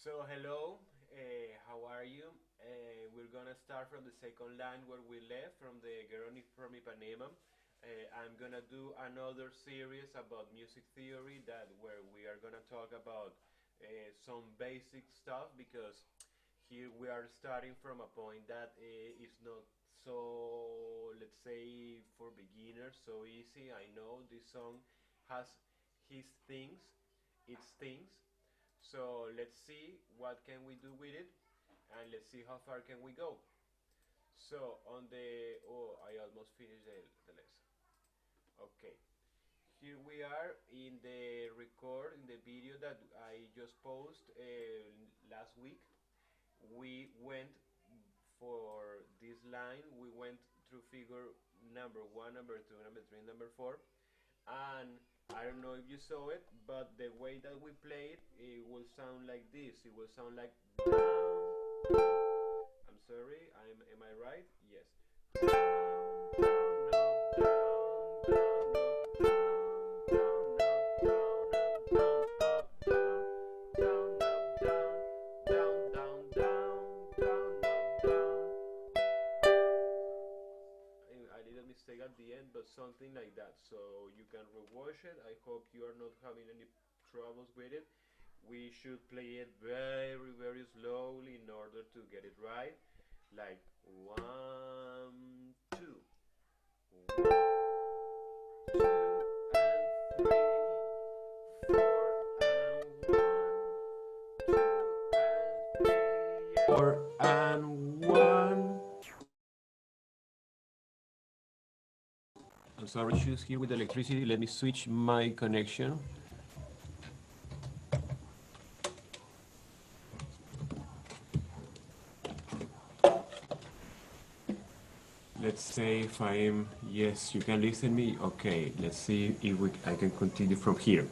So hello, how are you? We're gonna start from the second line where we left from the girl from Ipanema. I'm gonna do another series about music theory that where we are gonna talk about some basic stuff because here we are starting from a point that is not so, let's say, for beginners, so easy. I know this song has his things, its things, so let's see what can we do with it, and let's see how far can we go. So on the I almost finished the lesson. Okay, here we are in the record in the video that I just posted last week. We went for this line. We went through figure number one, number two, number three, number four, and I don't know if you saw it, but the way that we play it, it will sound like this. It will sound like down. I'm sorry. Am I right? Yes. Down, down, up, down, a little mistake at the end, but something like that. So you can rewatch it. I hope you are not having any troubles with it. We should play it very, very slowly in order to get it right. Like one, two, one, two, and three, four, and one. I'm sorry, issues here with electricity. Let me switch my connection. Let's say if I am, yes, you can listen me. Okay, let's see if I can continue from here.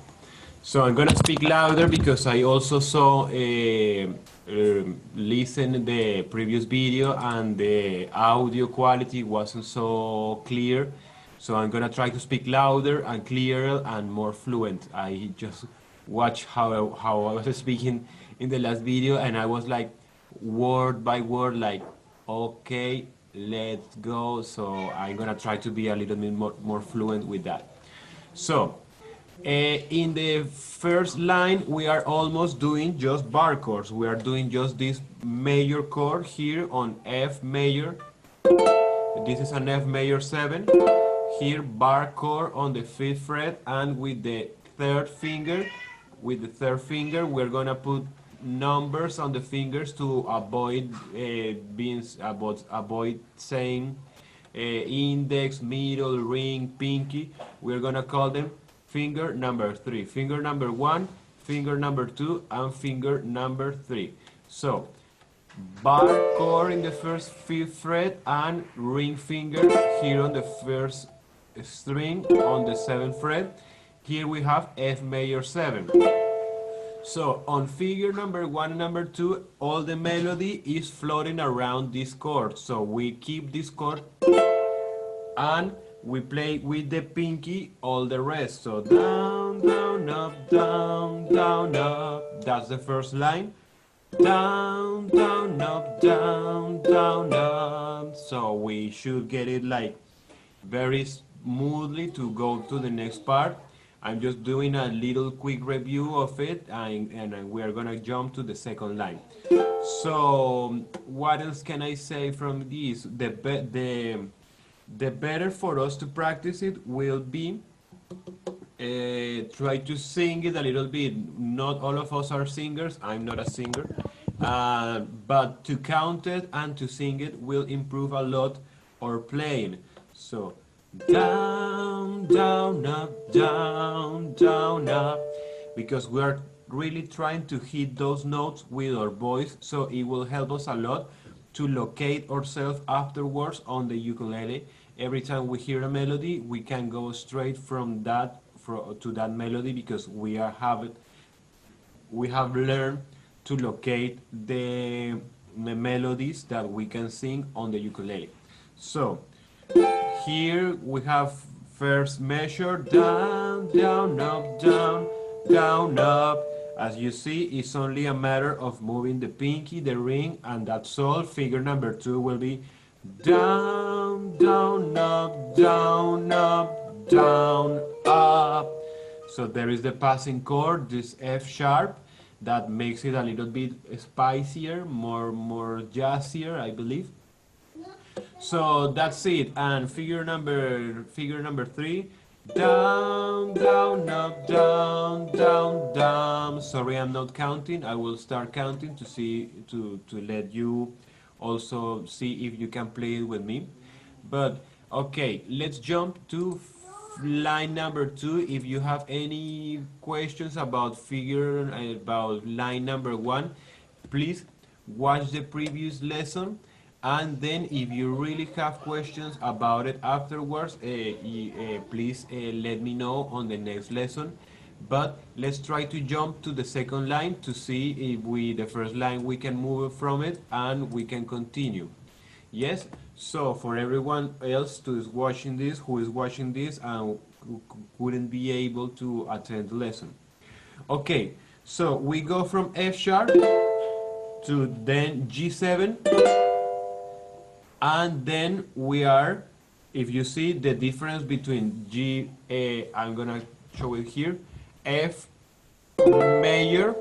So I'm gonna speak louder because I also saw listen the previous video and the audio quality wasn't so clear. So I'm gonna try to speak louder and clearer and more fluent. I just watched how I was speaking in the last video and I was like word by word like okay, let's go. So I'm gonna try to be a little bit more fluent with that. So in the first line, we are almost doing just bar chords. We are doing just this major chord here on F major. This is an F major 7. Here, bar chord on the 5th fret, and with the third finger, we're gonna put numbers on the fingers to avoid avoid saying index, middle, ring, pinky. We're gonna call them finger number 3, finger number 1, finger number 2, and finger number 3. So bar chord in the first 5th fret and ring finger here on the first string on the 7th fret. Here we have F major 7. So on figure number 1 and number 2, all the melody is floating around this chord. So we keep this chord and we play with the pinky all the rest. So down, down, up, down, down, up. That's the first line. Down, down, up, down, down, up. So we should get it like very smoothly to go to the next part. I'm just doing a little quick review of it and we are gonna jump to the second line. So what else can I say from this? The better for us to practice it will be try to sing it a little bit. Not all of us are singers. I'm not a singer. But to count it and to sing it will improve a lot our playing. So down, down, up, down, down, up. Because we are really trying to hit those notes with our voice. So it will help us a lot to locate ourselves afterwards on the ukulele. Every time we hear a melody, we can go straight from that to that melody because we have learned to locate the melodies that we can sing on the ukulele. So here we have first measure down, down, up, down, down, up, As you see, it's only a matter of moving the pinky, the ring, and that's all. Figure number 2 will be down, down, up, down, up, down, up. So there is the passing chord, this F sharp, that makes it a little bit spicier, more jazzier, I believe. So that's it. And figure number 3, down, down, up, down, down, down. Sorry, I'm not counting. I will start counting to see to let you also see if you can play it with me. But okay, let's jump to line number 2. If you have any questions about line number 1, please watch the previous lesson, and then if you really have questions about it afterwards, please let me know on the next lesson. But let's try to jump to the second line to see if the first line we can move from it and we can continue. Yes, so for everyone else who is watching this and who couldn't be able to attend the lesson. Okay, so we go from F sharp to then G7, and then we are, if you see the difference between I'm gonna show it here, F major,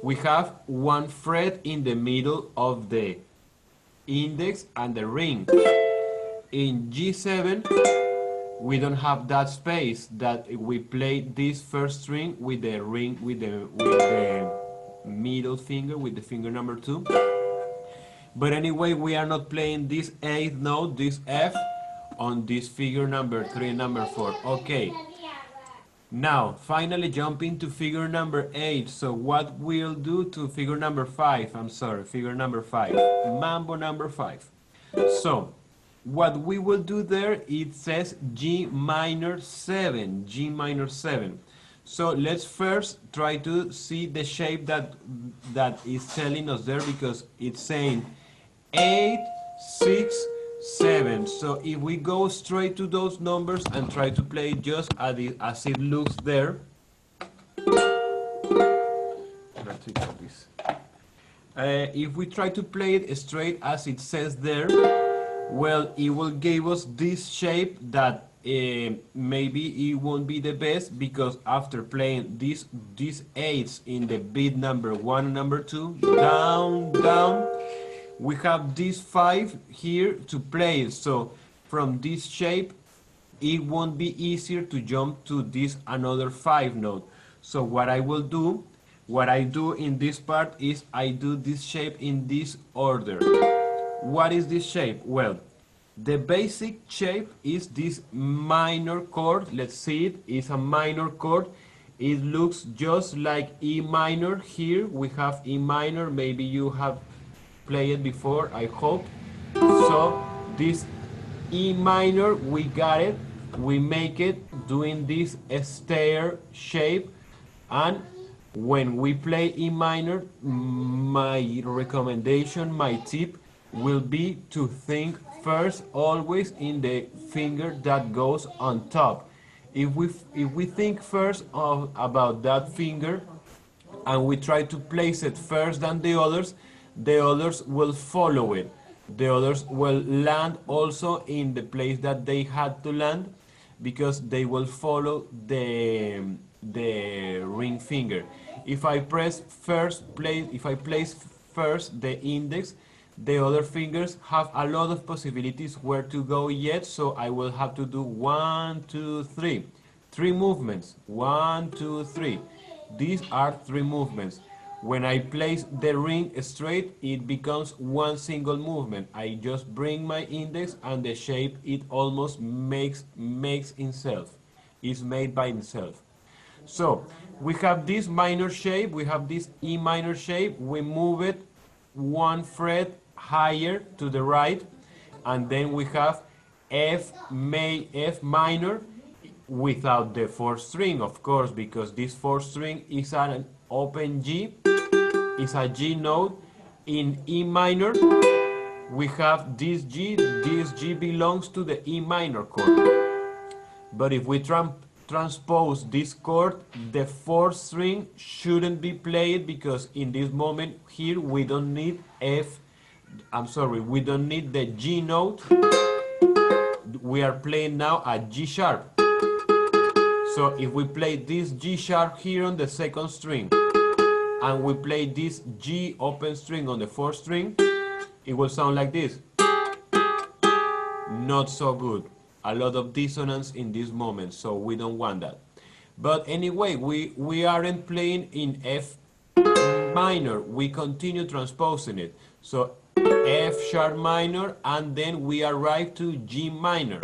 we have one fret in the middle of the index and the ring. In G7, we don't have that space, that we play this first string with the ring, with the middle finger, with the finger number 2. But anyway, we are not playing this 8th note, this F, on this figure number 3 and number 4. Okay. Now, finally jumping to figure number 8. So what we'll do to figure number 5, figure number 5, mambo number 5. So, what we will do there, it says G minor 7, G minor 7. So let's first try to see the shape that is telling us there, because it's saying 8, 6, 7. So if we go straight to those numbers and try to play it just as it looks there. If we try to play it straight as it says there, well, it will give us this shape that maybe it won't be the best, because after playing these 8s in the beat number 1 and number 2, down, down, we have this 5 here to play it. So from this shape, it won't be easier to jump to this another 5 note. So what I do in this part is I do this shape in this order. What is this shape? Well, the basic shape is this minor chord. Let's see it. It's a minor chord. It looks just like E minor. Here we have E minor. Maybe you have played it before, I hope. So this E minor, we got it. We make it doing this stair shape. And when we play E minor, my recommendation, my tip will be to think first always in the finger that goes on top. If we think first about that finger and we try to place it first than the others will follow it. The others will land also in the place that they had to land, because they will follow the ring finger. If I place first the index, the other fingers have a lot of possibilities where to go yet, so I will have to do 1, 2, 3. 3 movements. 1, 2, 3. These are 3 movements. When I place the ring straight, it becomes one single movement. I just bring my index and the shape it almost makes itself. It's made by itself. So we have this minor shape, we have this E minor shape, we move it 1 fret higher to the right, and then we have F minor without the 4th string, of course, because this 4th string is an open G, is a G note. In E minor, we have this G belongs to the E minor chord. But if we transpose this chord, the fourth string shouldn't be played because in this moment here we don't need we don't need the G note. We are playing now a G sharp. So if we play this G sharp here on the second string and we play this G open string on the fourth string, it will sound like this. Not so good. A lot of dissonance in this moment, so we don't want that. But anyway, we aren't playing in F minor. We continue transposing it. So F sharp minor, and then we arrive to G minor.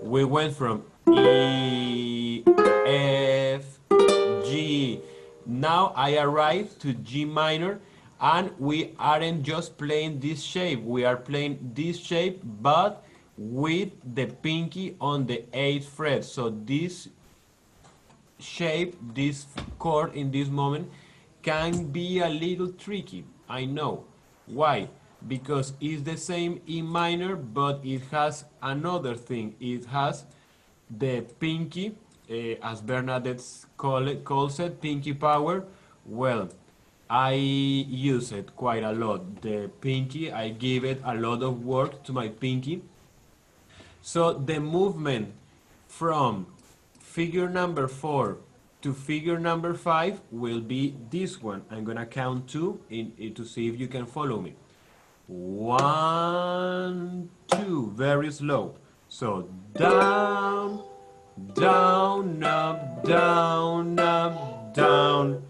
We went from E, F, G. Now I arrive to G minor, and we aren't just playing this shape. We are playing this shape, but with the pinky on the 8th fret. So this shape, this chord in this moment can be a little tricky. I know. Why? Because it's the same E minor, but it has another thing. It has the pinky, as Bernadette calls it, pinky power. Well, I use it quite a lot. The pinky, I give it a lot of work to my pinky. So the movement from figure number 4 to figure number 5 will be this one. I'm gonna count 2 to see if you can follow me. 1, 2, very slow. So down, down, up, down, up, down,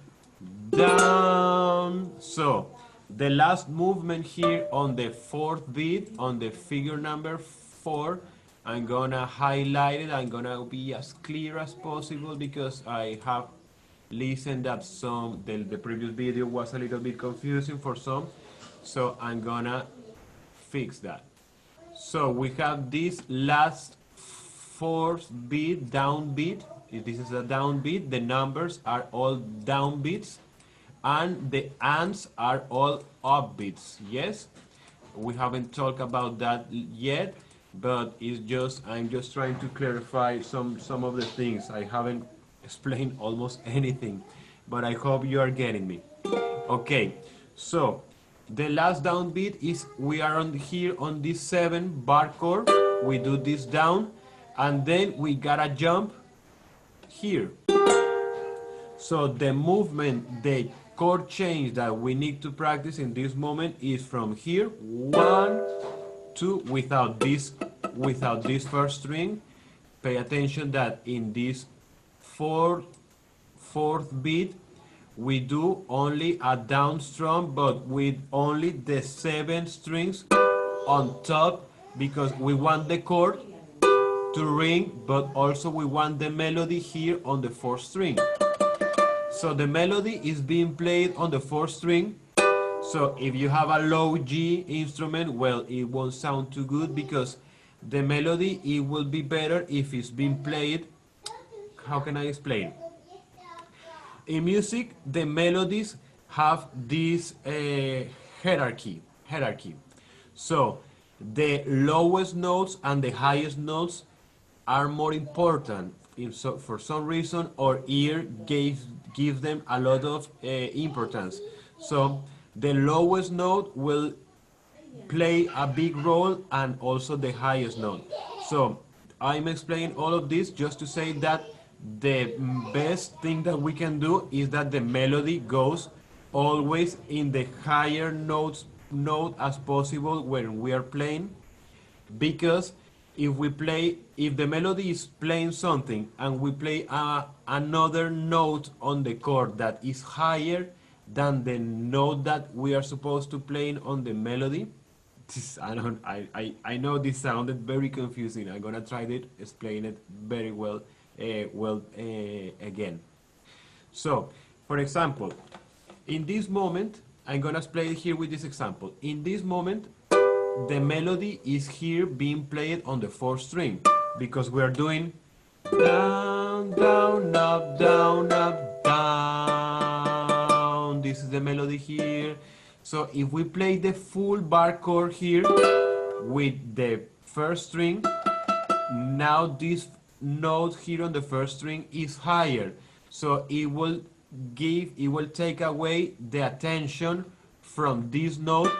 down. So the last movement here on the 4th beat, on the figure number 4, I'm gonna highlight it. I'm gonna be as clear as possible because I have listened that the previous video was a little bit confusing for some. So I'm gonna fix that. So we have this last 4th beat, down beat. If this is a down beat, the numbers are all down beats, and the ands are all up beats. Yes, we haven't talked about that yet, but I'm just trying to clarify some of the things. I haven't explained almost anything, but I hope you are getting me. Okay, so the last downbeat is we are here on this 7 bar chord. We do this down, and then we gotta jump here. So the movement, the chord change that we need to practice in this moment is from here, 1, 2, without this first string. Pay attention that in this fourth beat we do only a down strum, but with only the 7 strings on top, because we want the chord to ring, but also we want the melody here on the 4th string. So the melody is being played on the 4th string. So if you have a low G instrument, well, it won't sound too good, because the melody, it will be better if it's being played. How can I explain? In music, the melodies have this hierarchy. So the lowest notes and the highest notes are more important. For some reason, our ear gives them a lot of importance. So the lowest note will play a big role, and also the highest note. So I'm explaining all of this just to say that the best thing that we can do is that the melody goes always in the higher note as possible when we are playing, because if the melody is playing something and we play another note on the chord that is higher than the note that we are supposed to play on the melody, I know this sounded very confusing. I'm gonna try to explain it very well again. So, for example, in this moment, I'm gonna play it here with this example. In this moment, the melody is here being played on the 4th string, because we're doing down, down, up, down, up, down. This is the melody here. So if we play the full bar chord here with the 1st string, now this note here on the first string is higher. So it will take away the attention from this note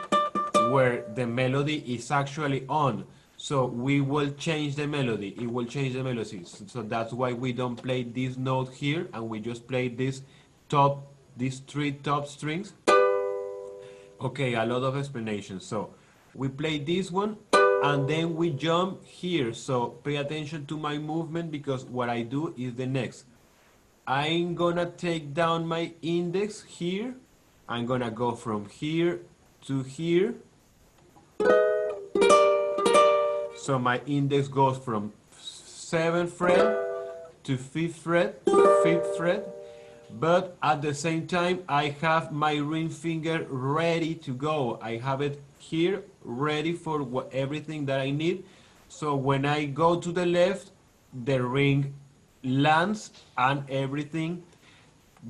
where the melody is actually on. So we will change the melody. It will change the melody. So that's why we don't play this note here and we just play these three top strings. Okay, a lot of explanation. So we play this one and then we jump here. So pay attention to my movement because what I do is the next. I'm gonna take down my index here. I'm gonna go from here to here. So my index goes from 7th fret to 5th fret, but at the same time I have my ring finger ready to go. I have it here ready for everything that I need. So when I go to the left, the ring lands and everything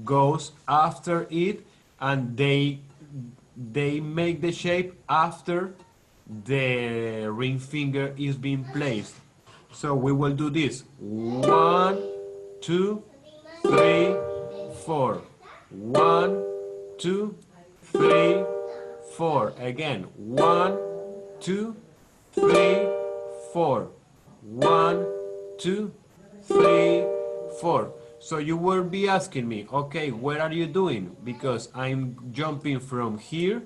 goes after it, and they make the shape after the ring finger is being placed. So we will do this. 1, 2, 3, 4. 1, 2, 3, 4. Again. 1, 2, 3, 4. 1, 2, 3, 4. So you will be asking me, okay, what are you doing? Because I'm jumping from here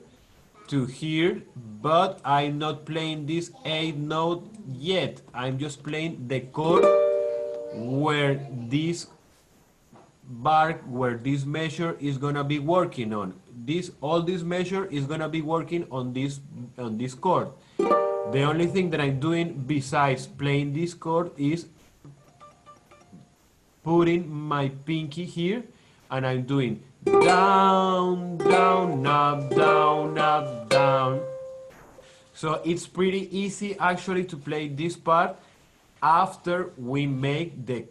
to here, but I'm not playing this 8th note yet. I'm just playing the chord where this bar, where this measure is gonna be working on. All this measure is gonna be working on this chord. The only thing that I'm doing besides playing this chord is putting my pinky here and I'm doing down, down, up, down, up, down. So it's pretty easy actually to play this part after we make the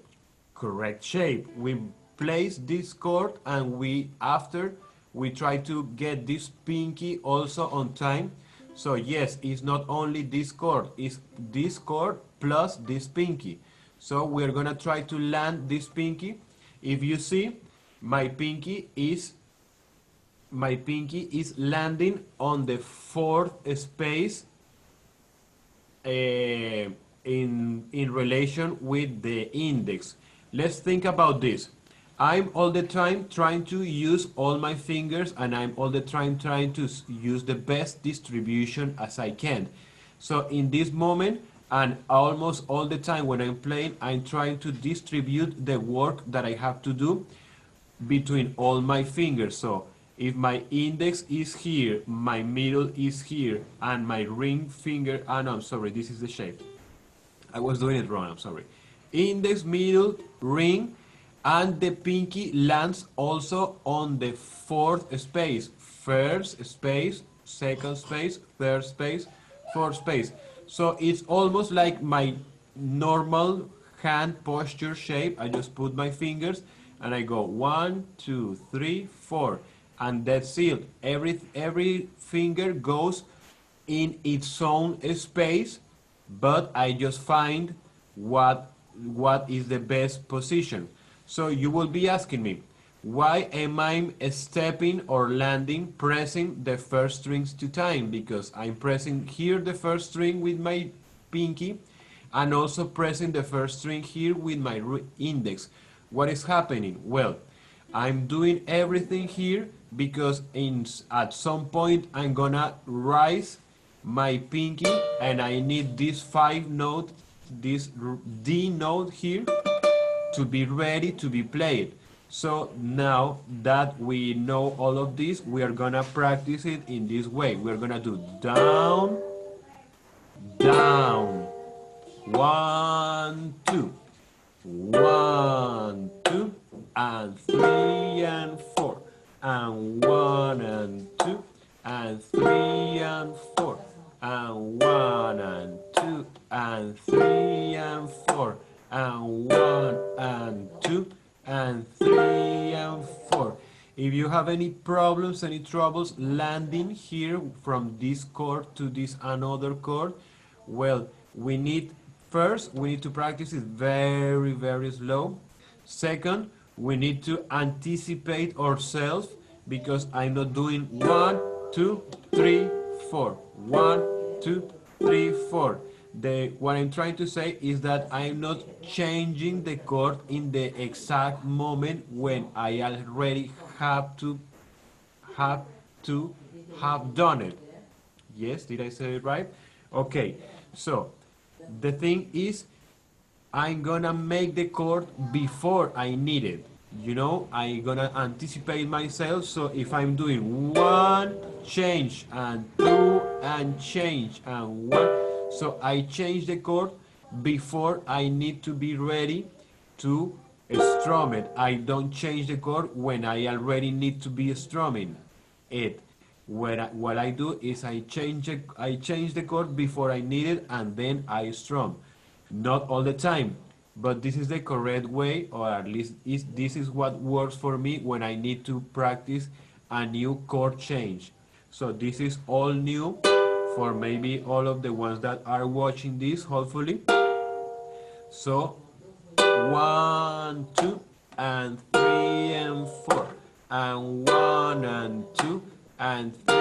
correct shape. We place this chord and after we try to get this pinky also on time. So yes, it's not only this chord, it's this chord plus this pinky. So we're gonna try to land this pinky. If you see, my pinky is landing on the 4th space in relation with the index. Let's think about this. I'm all the time trying to use all my fingers and I'm all the time trying to use the best distribution as I can. So in this moment, and almost all the time when I'm playing, I'm trying to distribute the work that I have to do between all my fingers. So if my index is here, my middle is here, and my ring finger, no, I'm sorry, this is the shape. I was doing it wrong, I'm sorry. Index, middle, ring, and the pinky lands also on the 4th space. 1st space, 2nd space, 3rd space, 4th space. So it's almost like my normal hand posture shape. I just put my fingers and I go 1, 2, 3, 4, and that's it. Every finger goes in its own space, but I just find what is the best position. So you will be asking me, why am I stepping or landing, pressing the first strings 2 times? Because I'm pressing here the first string with my pinky and also pressing the first string here with my index. What is happening? Well, I'm doing everything here because at some point I'm gonna rise my pinky and I need this 5 note, this D note here to be ready to be played. So now that we know all of this, we are gonna practice it in this way. We're gonna do down, down, 1, 2, 1, 2, and 3 and 4, and 1 and 2, and 3 and 4, and 1 and 2, and 3 and 4, and 1 and 2, and 3 and 4. If you have any problems, any troubles landing here from this chord to this another chord, well, we need first, we need to practice it very, very slow. Second, we need to anticipate ourselves because I'm not doing 1, 2, 3, 4. 1, 2, 3, 4. What I'm trying to say is that I'm not changing the chord in the exact moment when I already have to have done it. Yes, did I say it right? Okay, so the thing is, I'm gonna make the chord before I need it. You know, I'm gonna anticipate myself. So if I'm doing one change and two and change and one, so I change the chord before I need to be ready to strum it. I don't change the chord when I already need to be strumming it. What I do is I change the chord before I need it and then I strum. Not all the time, but this is the correct way, or at least this is what works for me when I need to practice a new chord change. So this is all new for maybe all of the ones that are watching this, hopefully. So 1, 2, and 3 and 4, and 1 and 2 and 3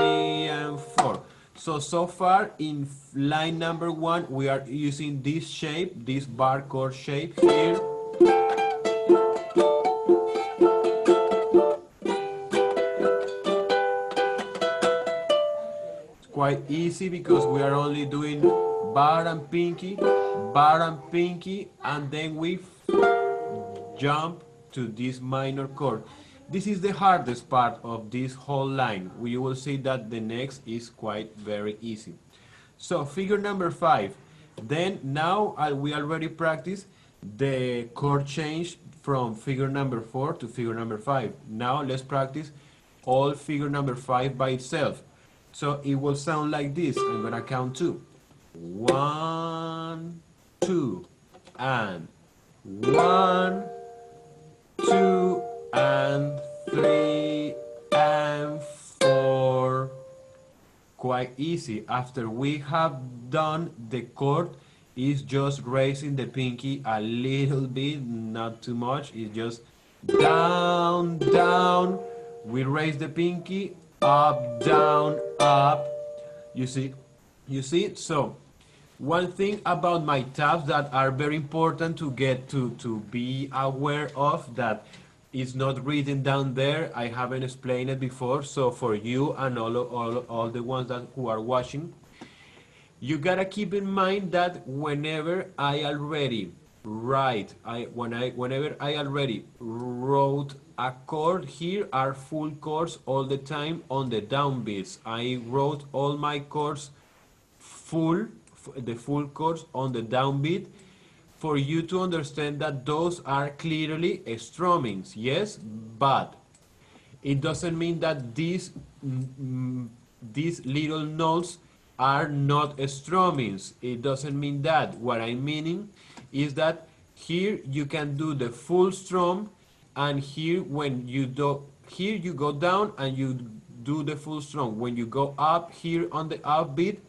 and 4. So far in line number 1 we are using this shape, this bar chord shape here. It's quite easy because we are only doing bar and pinky, and then we jump to this minor chord. This is the hardest part of this whole line. We will see that the next is quite very easy. So figure number 5. Then now we already practiced the chord change from figure number 4 to figure number 5. Now let's practice all figure number 5 by itself. So it will sound like this. I'm gonna count 2. 1, 2, and 1, 2, and 3, and 4. Quite easy. After we have done the chord, is just raising the pinky a little bit, not too much. It's just down, down. We raise the pinky, up, down, up. You see? You see? So one thing about my tabs that are very important to get to be aware of, that is not written down there. I haven't explained it before, so for you and all the ones that who are watching, you gotta keep in mind that whenever I already write, whenever I already wrote a chord, here are full chords all the time on the downbeats. I wrote all my chords the full chords on the downbeat for you to understand that those are clearly strummings, yes, but it doesn't mean that these little notes are not strummings. It doesn't mean that. What I'm meaning is that here you can do the full strum, and here when you do, here you go down and you do the full strum. When you go up here on the upbeat,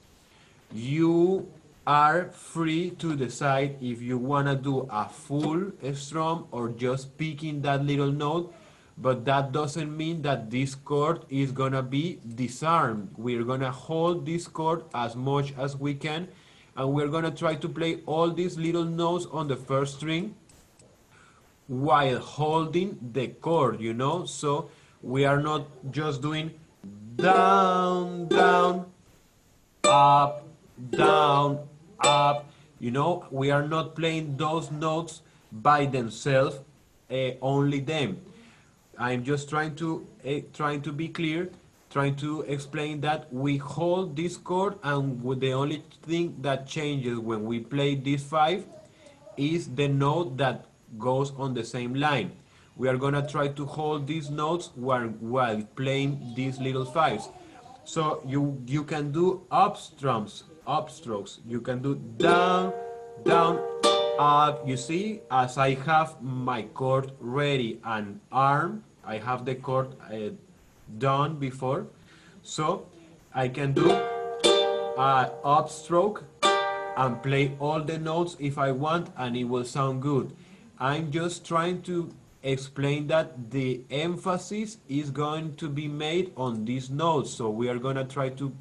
you are free to decide if you want to do a full strum or just picking that little note, but that doesn't mean that this chord is gonna be disarmed. We're gonna hold this chord as much as we can, and we're gonna try to play all these little notes on the first string while holding the chord, you know. So we are not just doing down, down, up, down, up, you know. We are not playing those notes by themselves, only them. I'm just trying to be clear, trying to explain that we hold this chord, and the only thing that changes when we play this 5 is the note that goes on the same line. We are gonna try to hold these notes while playing these little 5s. So you can do upstrokes. You can do down, down, up. You see, as I have my chord ready and arm, I have the chord done before, so I can do upstroke, and play all the notes if I want, and it will sound good. I'm just trying to explain that the emphasis is going to be made on these notes. So we are going to try to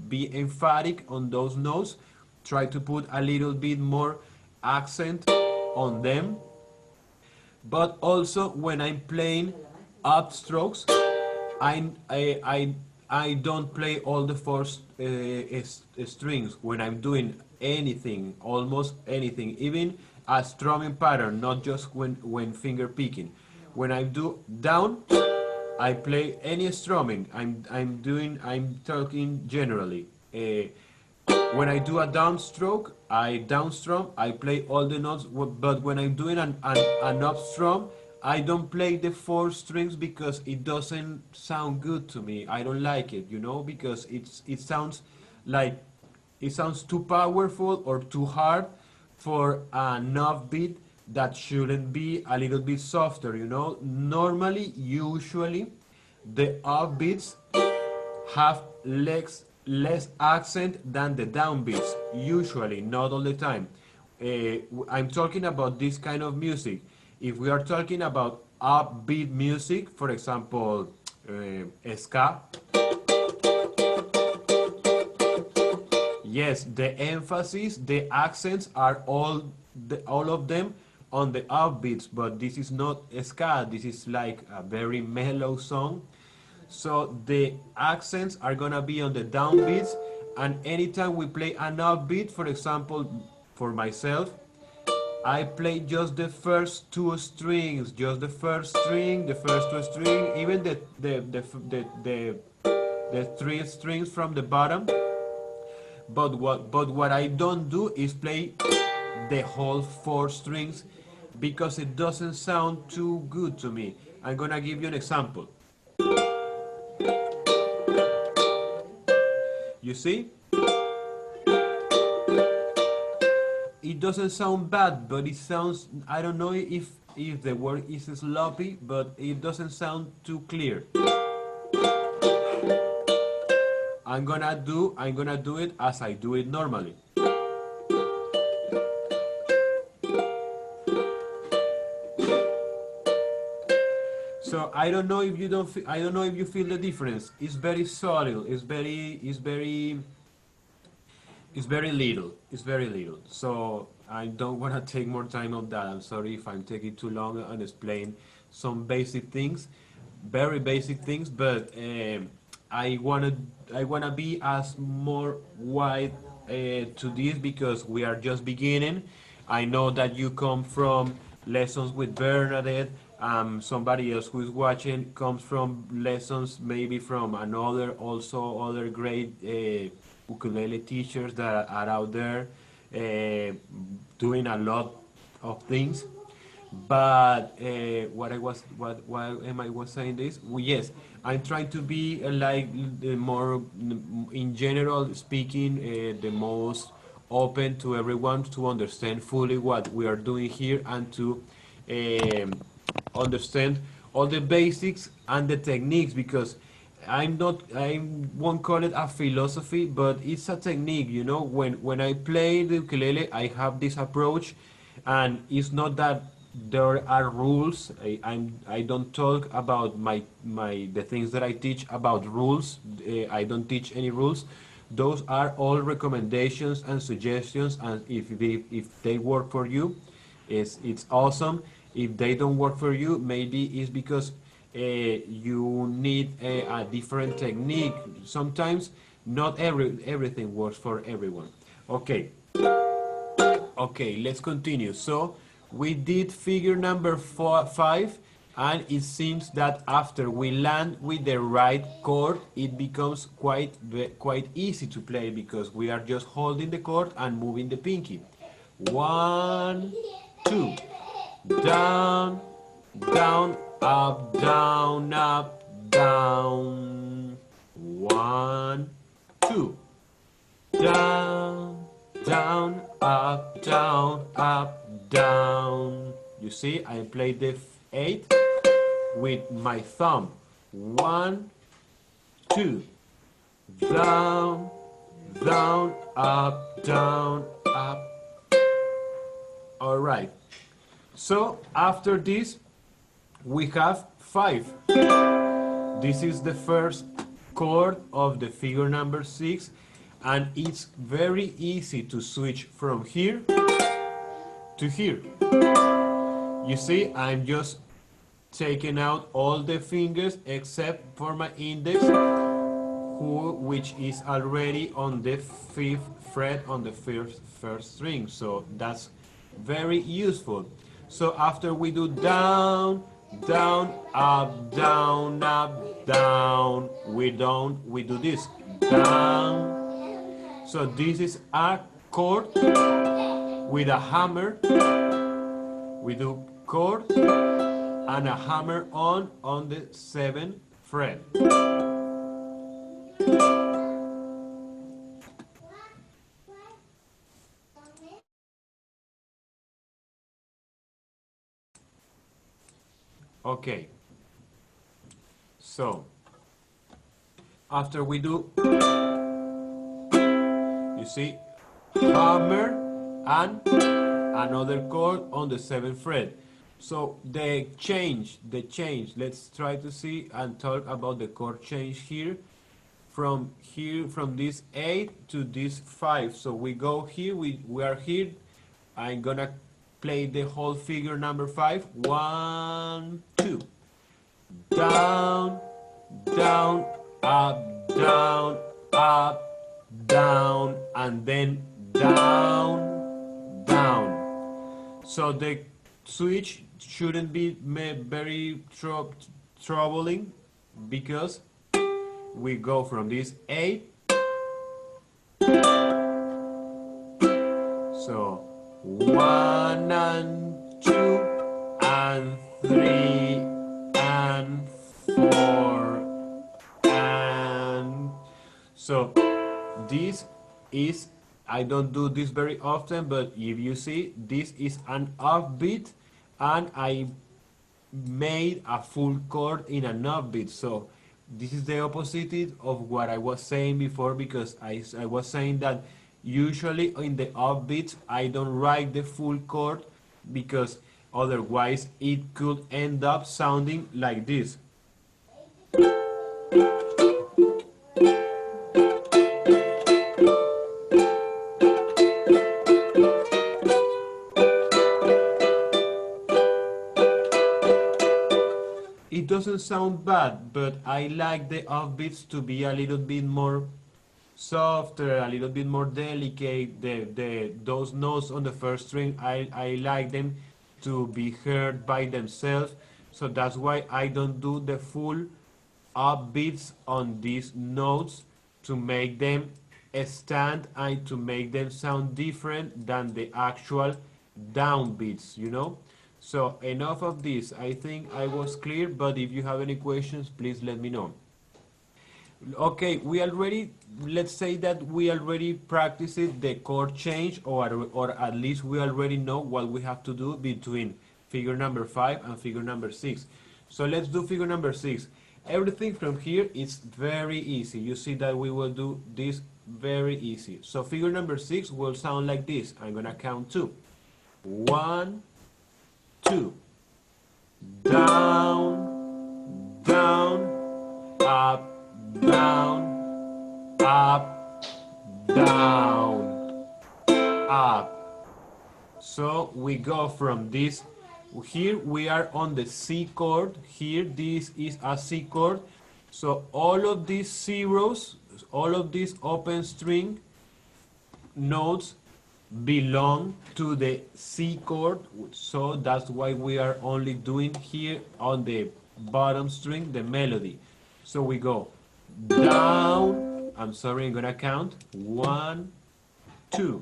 be emphatic on those notes, try to put a little bit more accent on them. But also when I'm playing upstrokes, I don't play all the four strings when I'm doing anything, almost anything, even a strumming pattern, not just when finger picking. When I do down, I play any strumming. I'm talking generally. When I do a downstroke, I downstrum, I play all the notes, but when I'm doing an upstrum, I don't play the four strings because it doesn't sound good to me. I don't like it, because it sounds like it sounds too powerful or too hard for an offbeat that shouldn't be a little bit softer. Normally, usually, the offbeats have less accent than the downbeats, usually, not all the time. I'm talking about this kind of music. If we are talking about upbeat music, for example, ska, yes, the emphasis, the accents are all of them on the upbeats, but this is not ska. This is like a very mellow song. So the accents are gonna be on the downbeats, and anytime we play an upbeat, for example, for myself, I play just the first two strings, just the first string, the first two string, even the three strings from the bottom. But what I don't do is play the whole four strings because it doesn't sound too good to me. I'm gonna give you an example. You see? It doesn't sound bad, but it sounds, I don't know if the word is sloppy, but it doesn't sound too clear. I'm gonna do it as I do it normally. So I don't know if you don't I don't know if you feel the difference. It's very subtle. It's very little. It's very little. So I don't want to take more time on that. I'm sorry if I'm taking too long and explain some basic things, very basic things. But I wanna be as more wide to this because we are just beginning. I know that you come from lessons with Bernadette. Somebody else who is watching comes from lessons maybe from another also other great ukulele teachers that are out there uh, doing a lot of things. But why am I was saying this? Well, yes, I'm trying to be like the more in general speaking, the most open to everyone to understand fully what we are doing here and to um, understand all the basics and the techniques because I won't call it a philosophy, but it's a technique. When I play the ukulele, I have this approach, and it's not that there are rules. I don't talk about the things that I teach about rules. I don't teach any rules. Those are all recommendations and suggestions, and if they work for you, it's awesome. If they don't work for you, maybe it's because you need a different technique. Sometimes not everything works for everyone. Okay, okay, let's continue. So we did figure number 5, and it seems that after we land with the right chord, it becomes quite easy to play because we are just holding the chord and moving the pinky. 1, 2, down, down, up, down, up, down. 1, 2, down, down, up, down, up, down. You see, I played the 8 with my thumb. 1, 2, down, down, up, down, up. All right. So after this, we have 5. This is the first chord of the figure number 6, and it's very easy to switch from here to here. You see, I'm just taking out all the fingers except for my index, which is already on the 5th fret on the first string. So that's very useful. So after we do down, down, up, down, up, down, we do this down. So this is a chord with a hammer. We do chord and a hammer on the 7th fret. Okay. So after we do, you see, hammer and another chord on the 7th fret. So the change, let's try to see and talk about the chord change here, from this 8 to this 5. So we go here, we are here. I'm gonna play the whole figure number 5. 1, 2. Down, down, up, down, up, down, and then down, down. So the switch shouldn't be very troubling, because we go from this 8. So 1 and 2 and 3 and 4 and so this is, I don't do this very often, but if you see, this is an offbeat, and I made a full chord in an offbeat. So this is the opposite of what I was saying before, because I was saying that usually in the offbeats I don't write the full chord, because otherwise it could end up sounding like this. It doesn't sound bad, but I like the offbeats to be a little bit more softer, a little bit more delicate. Those notes on the first string, I like them to be heard by themselves. So that's why I don't do the full upbeats on these notes, to make them stand and to make them sound different than the actual downbeats, you know. So enough of this. I think I was clear, but if you have any questions, please let me know. Okay, we already, let's say that we already practiced the chord change, or at least we already know what we have to do between figure number 5 and figure number 6. So let's do figure number 6. Everything from here is very easy. You see that we will do this very easy. So figure number 6 will sound like this. I'm gonna count 2. 1, 2. Down, down, up, down, up, down, up. So we go from this. Here we are on the C chord. Here this is a C chord. So all of these zeros, all of these open string notes belong to the C chord. So that's why we are only doing here on the bottom string the melody. So we go down, I'm sorry, I'm gonna count 1, 2,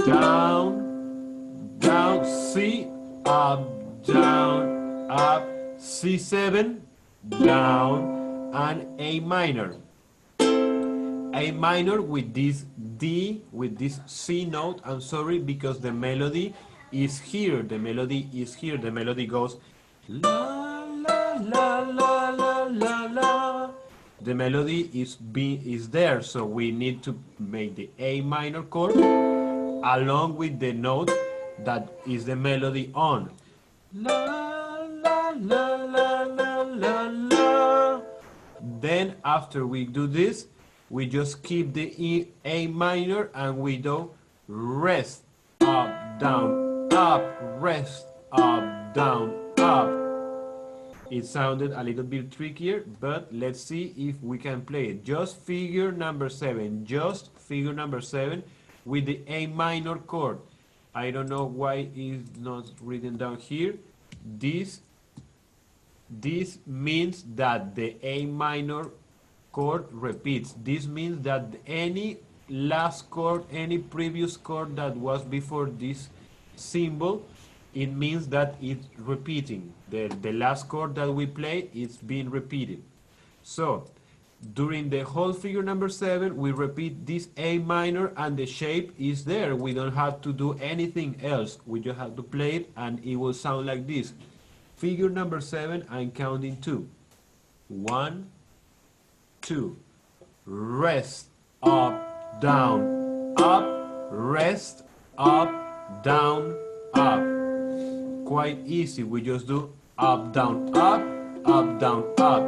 down, down, C, up, down, up, C7, down, and A minor. A minor with this D, with this C note, I'm sorry, because the melody is here, the melody is here, the melody goes la, la, la, la, la, la, la. The melody is there, so we need to make the A minor chord along with the note that is the melody on. La, la, la, la, la, la, la. Then after we do this, we just keep the A minor and we do rest, up, down, up, rest, up, down, up. It sounded a little bit trickier, but let's see if we can play it. Just figure number 7, just figure number 7 with the A minor chord. I don't know why it's not written down here. This means that the A minor chord repeats. This means that any last chord, any previous chord that was before this symbol, it means that it's repeating. The last chord that we play is being repeated. So during the whole figure number 7, we repeat this A minor and the shape is there. We don't have to do anything else. We just have to play it and it will sound like this. Figure number 7, I'm counting 2. 1, 2. Rest, up, down, up, rest, up, down, up. Quite easy. We just do up, down, up, down, up.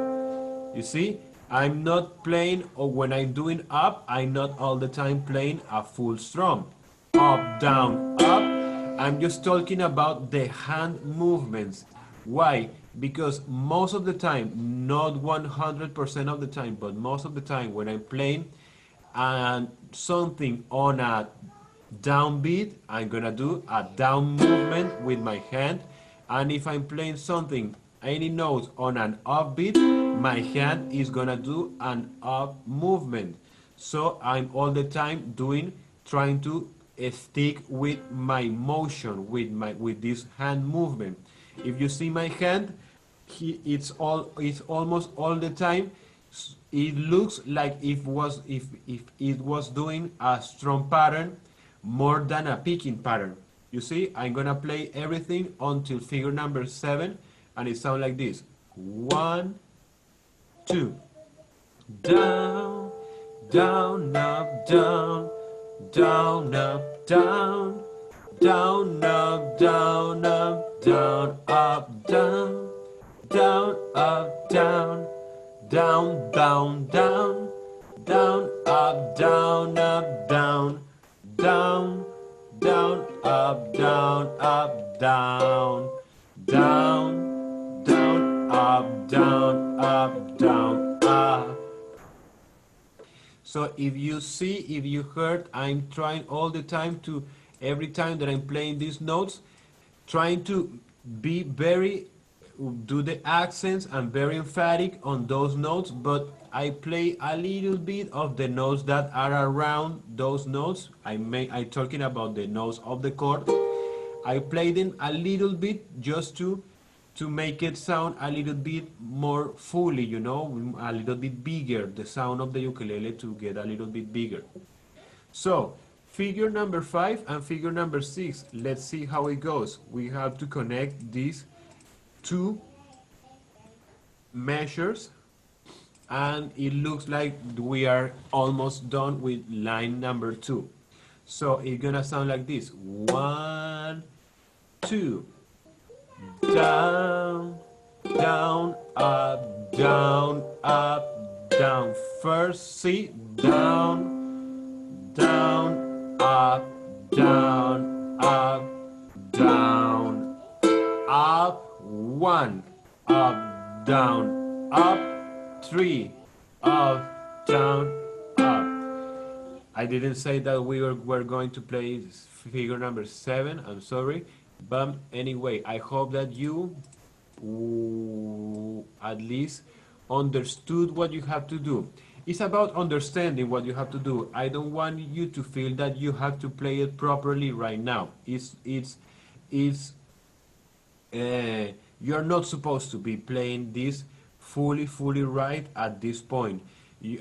You see, I'm not playing, or when I'm doing up, I'm not all the time playing a full strum. Up, down, up. I'm just talking about the hand movements. Why? Because most of the time, not 100% of the time, but most of the time when I'm playing and something on a downbeat, I'm gonna do a down movement with my hand. And if I'm playing something, any notes on an upbeat, my hand is gonna do an up movement. So I'm all the time trying to stick with my motion, with this hand movement. If you see my hand, it's almost all the time. It looks like if it was doing a strum pattern more than a picking pattern. You see, I'm gonna play everything until figure number 7, and it sounds like this. 1, 2, down, down, up, down, down, up, down, down, up, down, up, down, up, down, down, up, down, down, down, down, down, up, down, up, down, down, down, up, down, up, down, down, down, up, down, up, down, up. So if you heard, I'm trying all the time to, every time that I'm playing these notes, trying to be do the accents and very emphatic on those notes, but I play a little bit of the notes that are around those notes. I'm talking about the notes of the chord. I play them a little bit just to make it sound a little bit more fully, you know, a little bit bigger, the sound of the ukulele to get a little bit bigger. So figure number 5 and figure number 6, let's see how it goes. We have to connect these 2 measures, and it looks like we are almost done with line number 2. So it's gonna sound like this. 1, 2, down, down, up, down, up, down. First C, down, down, up, down, up, down, up, 1, up, down, up, 3, up, down, up. I didn't say that we were going to play figure number 7, I'm sorry. But anyway, I hope that you at least understood what you have to do. It's about understanding what you have to do. I don't want you to feel that you have to play it properly right now. You're not supposed to be playing this fully right at this point.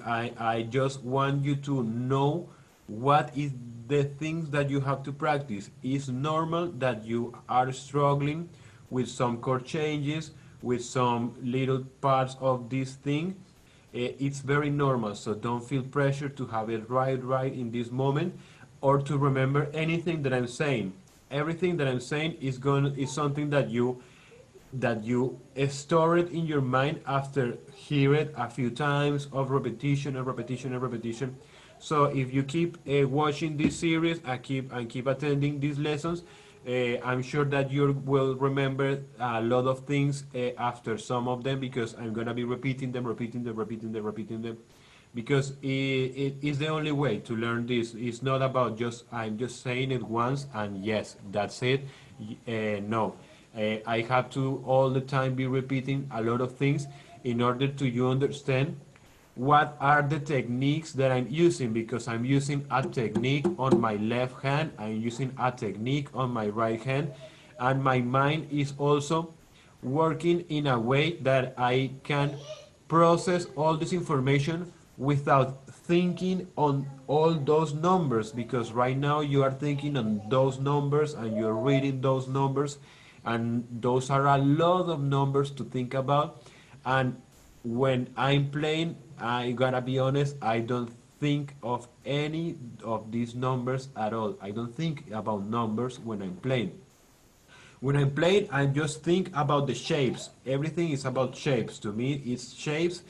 I just want you to know what is the things that you have to practice. It's normal that you are struggling with some chord changes, with some little parts of this thing. It's very normal, so don't feel pressure to have it right in this moment. or to remember anything that I'm saying. Everything that I'm saying is something that you store it in your mind after hear it a few times of repetition and repetition and repetition. So if you keep watching this series and keep attending these lessons, I'm sure that you will remember a lot of things after some of them, because I'm gonna be repeating them, repeating them, because it is the only way to learn this. It's not about just I'm just saying it once and yes, that's it. No, I have to all the time be repeating a lot of things in order to you understand what are the techniques that I'm using, because I'm using a technique on my left hand, I'm using a technique on my right hand, and my mind is also working in a way that I can process all this information without thinking on all those numbers, because right now you are thinking on those numbers and you're reading those numbers, and those are a lot of numbers to think about. And when I'm playing, I gotta be honest, I don't think of any of these numbers at all. I don't think about numbers when I'm playing. When I'm playing, I just think about the shapes. Everything is about shapes. To me, it's shapes,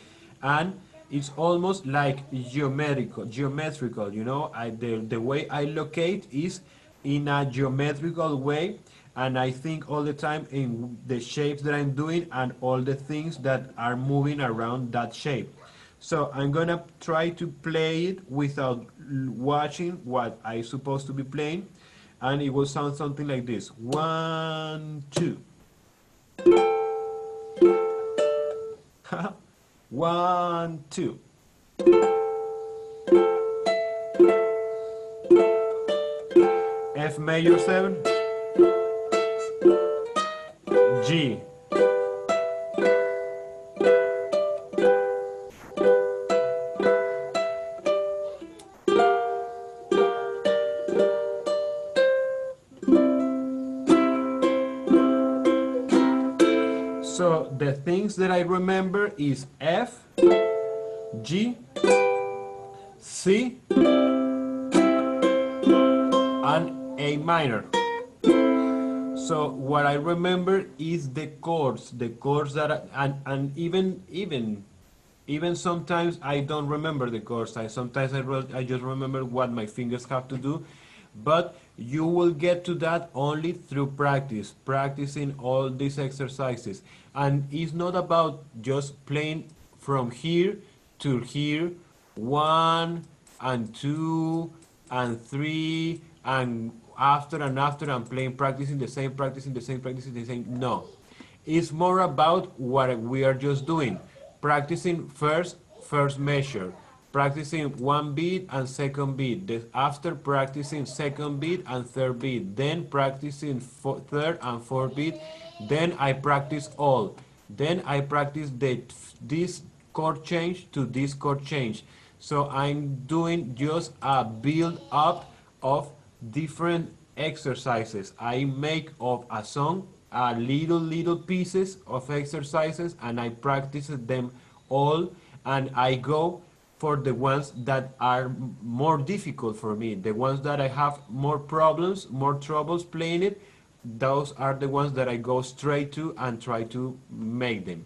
and it's almost like geometrical. The way I locate is in a geometrical way, and I think all the time in the shapes that I'm doing and all the things that are moving around that shape. So I'm gonna try to play it without watching what I'm supposed to be playing, and it will sound something like this: 1, 2. 1, 2. F major 7, G. So the things that I remember is F, G, C, and A minor. So what I remember is the chords that and even sometimes I don't remember the chords. I just remember what my fingers have to do, but you will get to that only through practicing all these exercises. And it's not about just playing from here to here, 1 and 2 and 3, and after and playing, practicing the same, practicing the same. No, it's more about what we are just doing, practicing first measure, practicing one beat and second beat, after practicing second beat and third beat, then practicing third and fourth beat, then I practice all, then I practice this chord change to this chord change. So I'm doing just a build up of different exercises. I make of a song a little pieces of exercises, and I practice them all, and I go for the ones that are more difficult for me, the ones that I have more problems, more troubles playing it. Those are the ones that I go straight to and try to make them.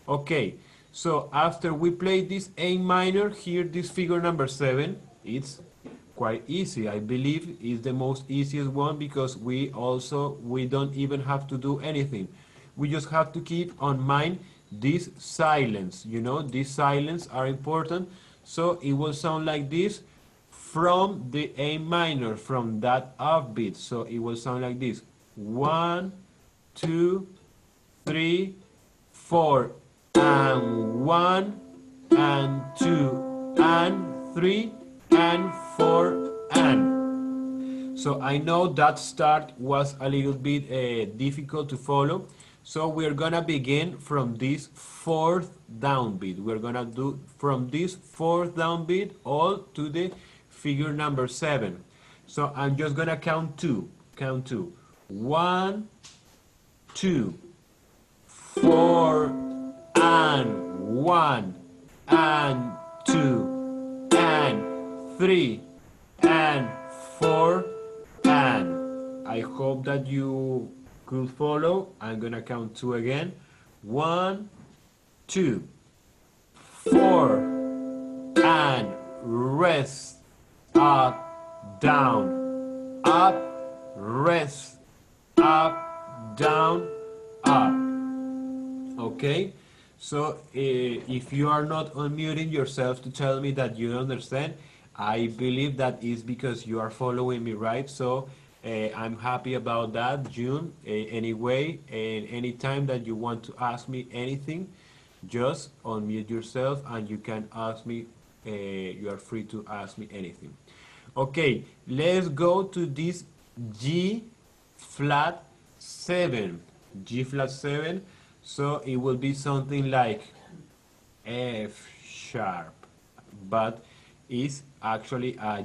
Okay, so after we play this A minor, here this figure number 7, it's quite easy. I believe is the most easiest one, because we don't even have to do anything. We just have to keep on mind this silence. These silence are important. So it will sound like this from the A minor, from that offbeat. So it will sound like this: 1, 2, 3, 4, and 1, and 2, and 3, and 4, and. So I know that start was a little bit difficult to follow. So we're gonna begin from this fourth downbeat. We're gonna do from this fourth downbeat all to the figure number 7. So I'm just gonna count two. 1, 2, 4, and 1, and 2, and 3, and 4, and I hope that you could follow. I'm gonna count 2 again. 1, 2, 4, and rest, up, down, up, rest, up, down, up. Okay, so if you are not unmuting yourself to tell me that you understand, I believe that is because you are following me, right? So I'm happy about that, June. Anyway, and anytime that you want to ask me anything, just unmute yourself and you can ask me, you are free to ask me anything. Okay, let's go to this G flat 7. G flat 7. So it will be something like F sharp, but it's actually a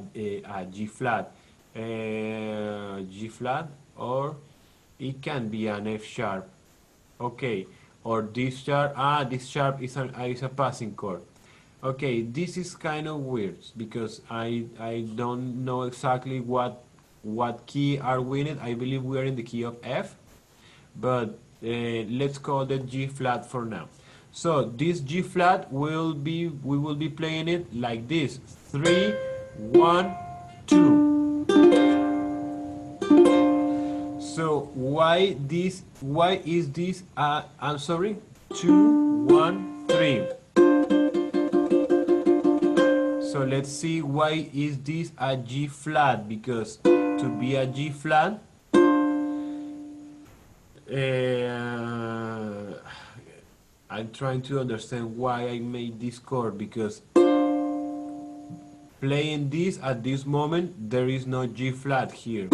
G flat. G flat, or it can be an F sharp. Okay, or this sharp. This sharp is a passing chord. Okay, this is kind of weird because I don't know exactly what key are we in it. I believe we are in the key of F, but let's call it G flat for now. So this G flat we will be playing it like this: 3, 1, 2. So why is this I'm sorry, 2, 1, 3. So let's see, why is this a G flat? Because to be a G flat, I'm trying to understand why I made this chord, because playing this at this moment, there is no G flat here.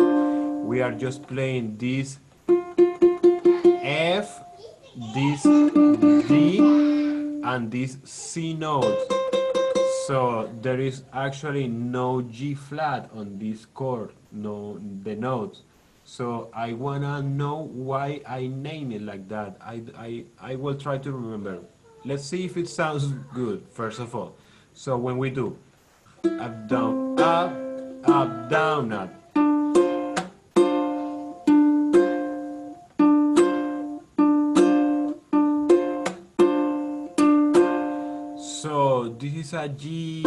We are just playing this F, this D, and this C note. So there is actually no G flat on this chord, no the notes. So I wanna know why I name it like that. I will try to remember. Let's see if it sounds good first of all. So when we do up down up down up. So this is a G.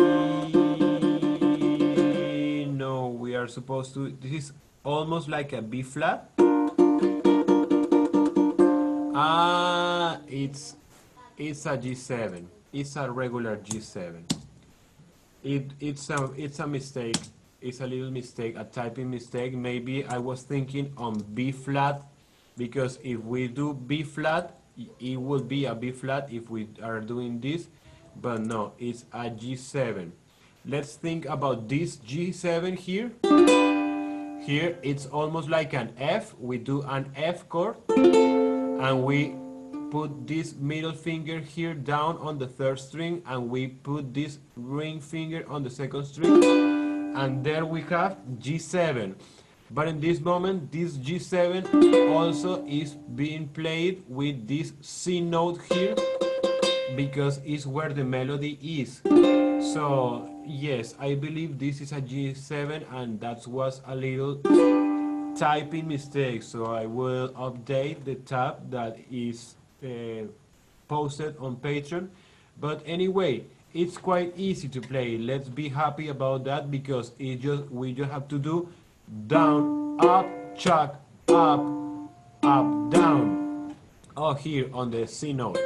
No, we are supposed to. This is almost like a B flat. It's a G7. It's a regular G7. It's a mistake. It's a little mistake, a typing mistake. Maybe I was thinking on B flat, because if we do B flat, it will be a B flat if we are doing this. But no, it's a G7. Let's think about this G7 here. Here it's almost like an F. We do an F chord, and we put this middle finger here down on the third string, and we put this ring finger on the second string, and there we have G7. But in this moment, this G7 also is being played with this C note here, because it's where the melody is. So yes, I believe this is a G7, and that was a little typing mistake. So I will update the tab that is posted on Patreon. But anyway, it's quite easy to play. Let's be happy about that, because we just have to do down, up, chuck, up, down. Oh, here on the C note.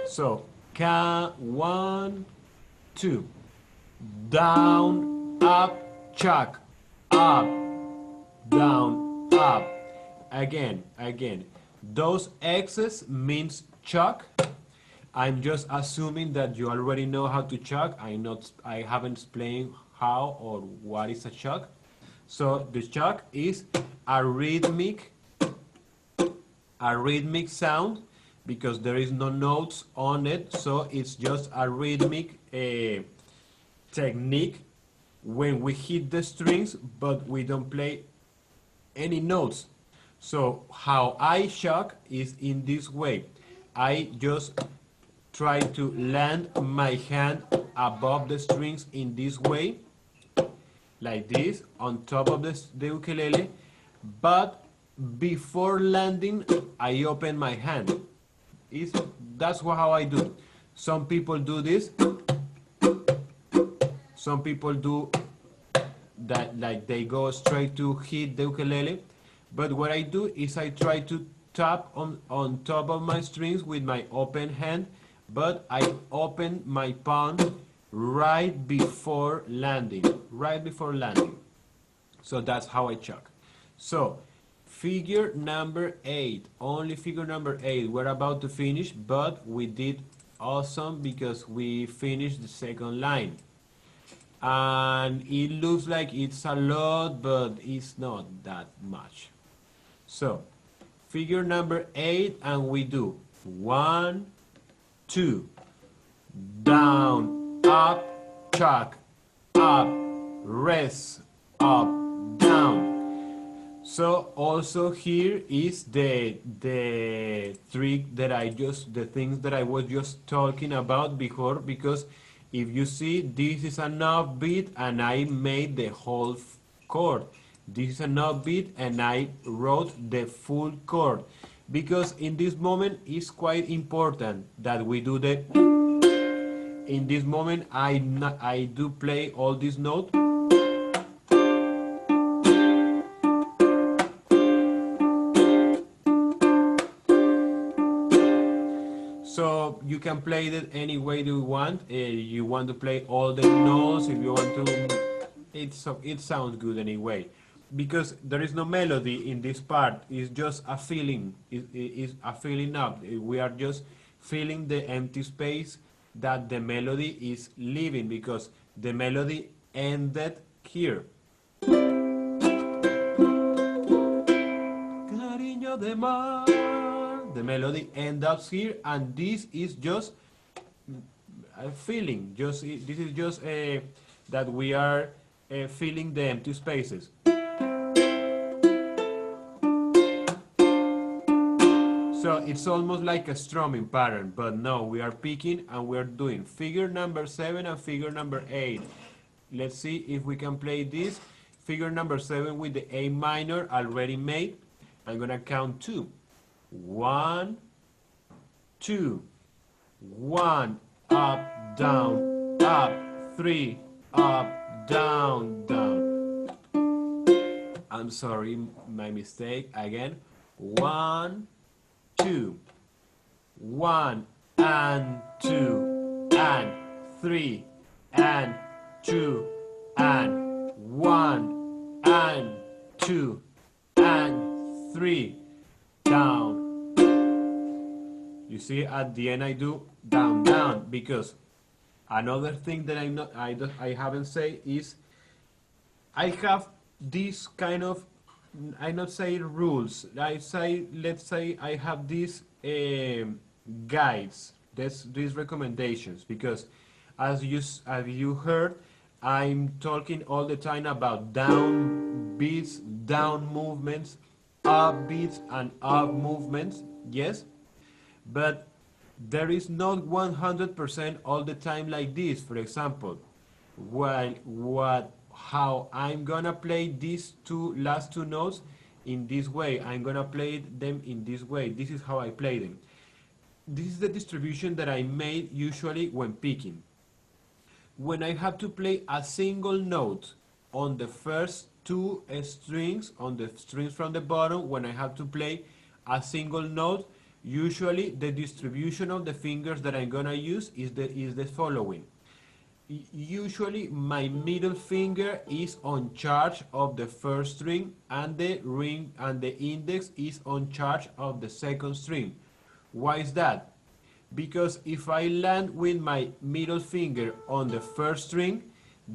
So 1, 2, down, up, chuck, up, down, up. Again. Those X's means chuck. I'm just assuming that you already know how to chuck. I haven't explained how or what is a chuck. So the chuck is a rhythmic sound, because there is no notes on it, so it's just a rhythmic technique when we hit the strings, but we don't play any notes. So how I chuck is in this way. I just try to land my hand above the strings in this way, like this, on top of the ukulele, but before landing, I open my hand. It's, that's how I do. Some people do this. Some people do that, like they go straight to hit the ukulele. But what I do is I try to tap on top of my strings with my open hand, but I open my palm right before landing. Right before landing. So that's how I chuck. So figure number 8, only figure number 8. We're about to finish, but we did awesome because we finished the second line. And it looks like it's a lot, but it's not that much. So figure number 8, and we do 1, 2, down, up, chuck, up, rest, up, down. So also here is the trick that the things that I was just talking about before, because if you see, this is an offbeat and I made the whole chord. This is an offbeat and I wrote the full chord, because in this moment it's quite important that we do the. In this moment I do play all these notes. So you can play it any way you want. You want to play all the notes, if you want to. It sounds good anyway, because there is no melody in this part. It's just a feeling. It's a filling up. We are just filling the empty space that the melody is leaving, because the melody ended here. Cariño de mar. The melody ends up here, and this is just a feeling. This is just that we are filling the empty spaces. So it's almost like a strumming pattern, but no, we are picking and we are doing figure number 7 and figure number 8. Let's see if we can play this. Figure number 7 with the A minor already made. I'm gonna count 2. 1, 2, 1, up, down, up, 3, up, down, down. I'm sorry, my mistake again. 1, 2, 1 and 2 and 3 and 2 and 1 and 2 and 3 down. You see, at the end I do down, down, because another thing that I haven't said is I have this kind of, I not say rules. Let's say I have these guides, these recommendations, because as you heard, I'm talking all the time about down beats, down movements, up beats, and up movements. Yes, but there is not 100% all the time like this. For example, how I'm gonna play these last two notes in this way. I'm gonna play them in this way. This is how I play them. This is the distribution that I made usually when picking. When I have to play a single note on the first two strings, on the strings from the bottom, when I have to play a single note, usually the distribution of the fingers that I'm gonna use is the following. Usually my middle finger is on charge of the first string, and the ring and the index is on charge of the second string. Why is that? Because if I land with my middle finger on the first string,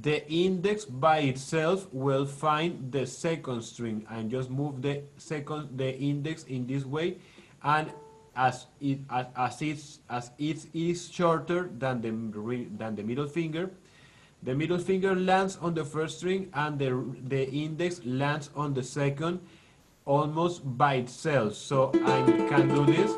the index by itself will find the second string and just move the index in this way, and as it is shorter than the middle finger, the middle finger lands on the first string and the index lands on the second almost by itself. So I can do this,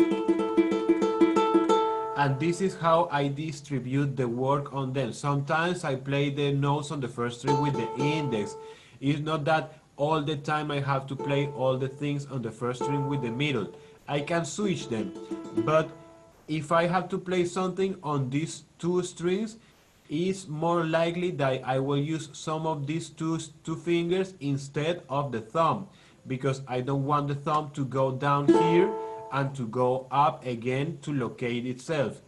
and this is how I distribute the work on them. Sometimes I play the notes on the first string with the index. It's not that all the time I have to play all the things on the first string with the middle. I can switch them, but if I have to play something on these two strings, it's more likely that I will use some of these two fingers instead of the thumb, because I don't want the thumb to go down here and to go up again to locate itself.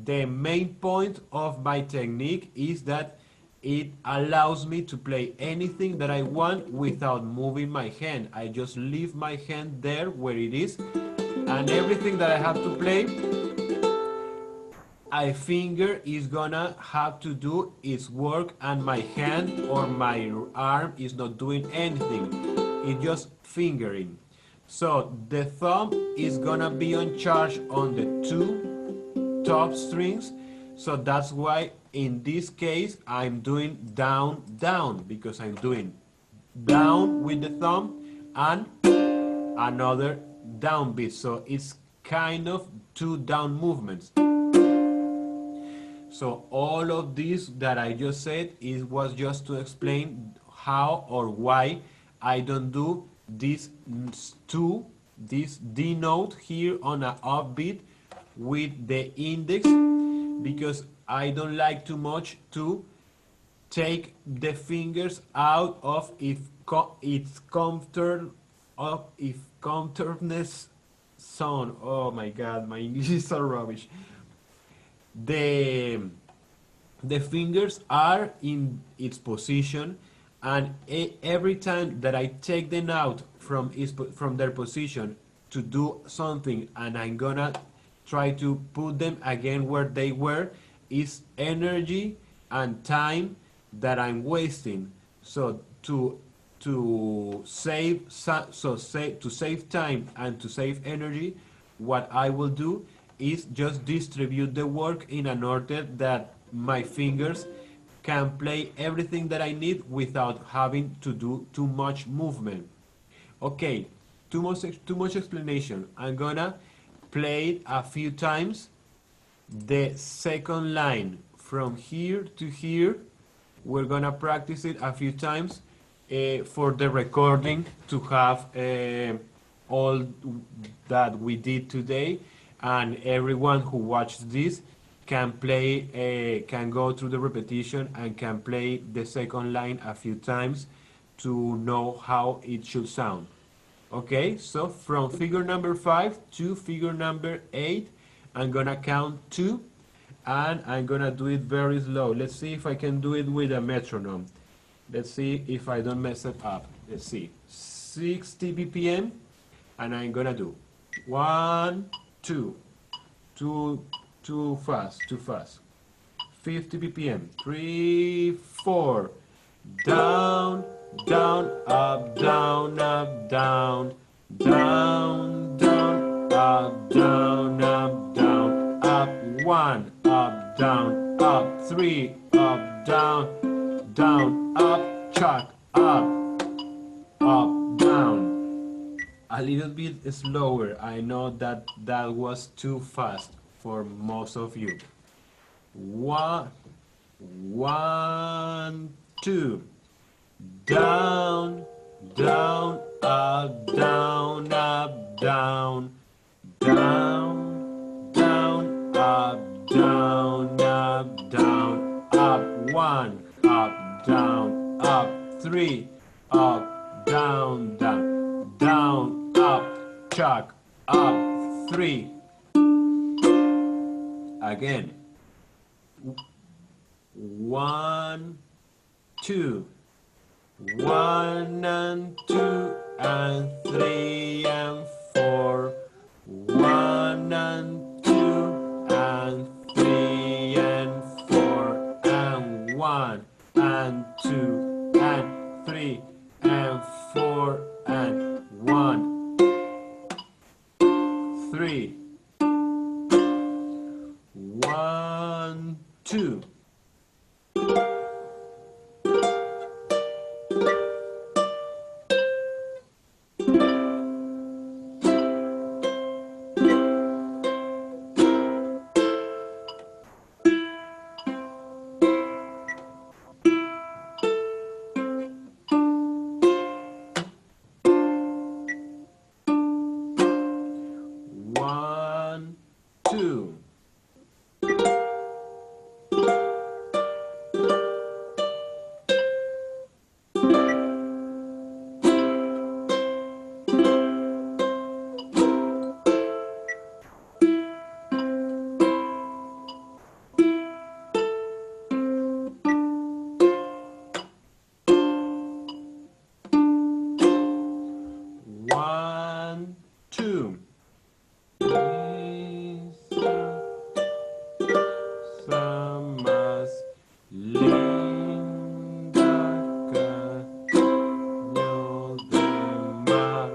The main point of my technique is that it allows me to play anything that I want without moving my hand. I just leave my hand there where it is, and everything that I have to play, a finger is gonna have to do its work, and my hand or my arm is not doing anything. It's just fingering. So the thumb is gonna be on charge on the two top strings. So that's why in this case I'm doing down, down, because I'm doing down with the thumb and another down beat. So it's kind of two down movements. So all of this that I just said was just to explain how or why I don't do this this D note here on an offbeat with the index, because I don't like too much to take the fingers out of its comfortness sound. Oh my god, my English is so rubbish. the the fingers are in its position, and every time that I take them out from their position to do something, and I'm gonna try to put them again where they were, is energy and time that I'm wasting. So to save time and to save energy, what I will do is just distribute the work in an order that my fingers can play everything that I need without having to do too much movement. Okay, too much explanation. I'm gonna play it a few times. The second line from here to here, we're gonna practice it a few times for the recording, to have all that we did today, and everyone who watched this can can go through the repetition and can play the second line a few times to know how it should sound. Okay, so from figure number 5 to figure number 8, I'm gonna count 2, and I'm gonna do it very slow. Let's see if I can do it with a metronome. Let's see if I don't mess it up. Let's see. 60 BPM, and I'm gonna do 1, 2, too fast, too fast. 50 BPM, 3, 4, down, down, up, down, up, down, down, down, up, down, up, down, up, 1, up, down, up, 3, up, down, down, up, chuck, up, down. A little bit slower. I know that was too fast for most of you. 1, 2, down, down, up, down, up, down, down, down, up, down, up, down, up, 1, up, down, up, 3, up, down, down, down, up, chuck, up, 3. Again. 1, 2, 1 and 2 and 3 and 4, 1 and 2 and 3 and 4 and 1 and 2 and 3 and 4 and 1, 3, 1, 2. Linda caño de mar.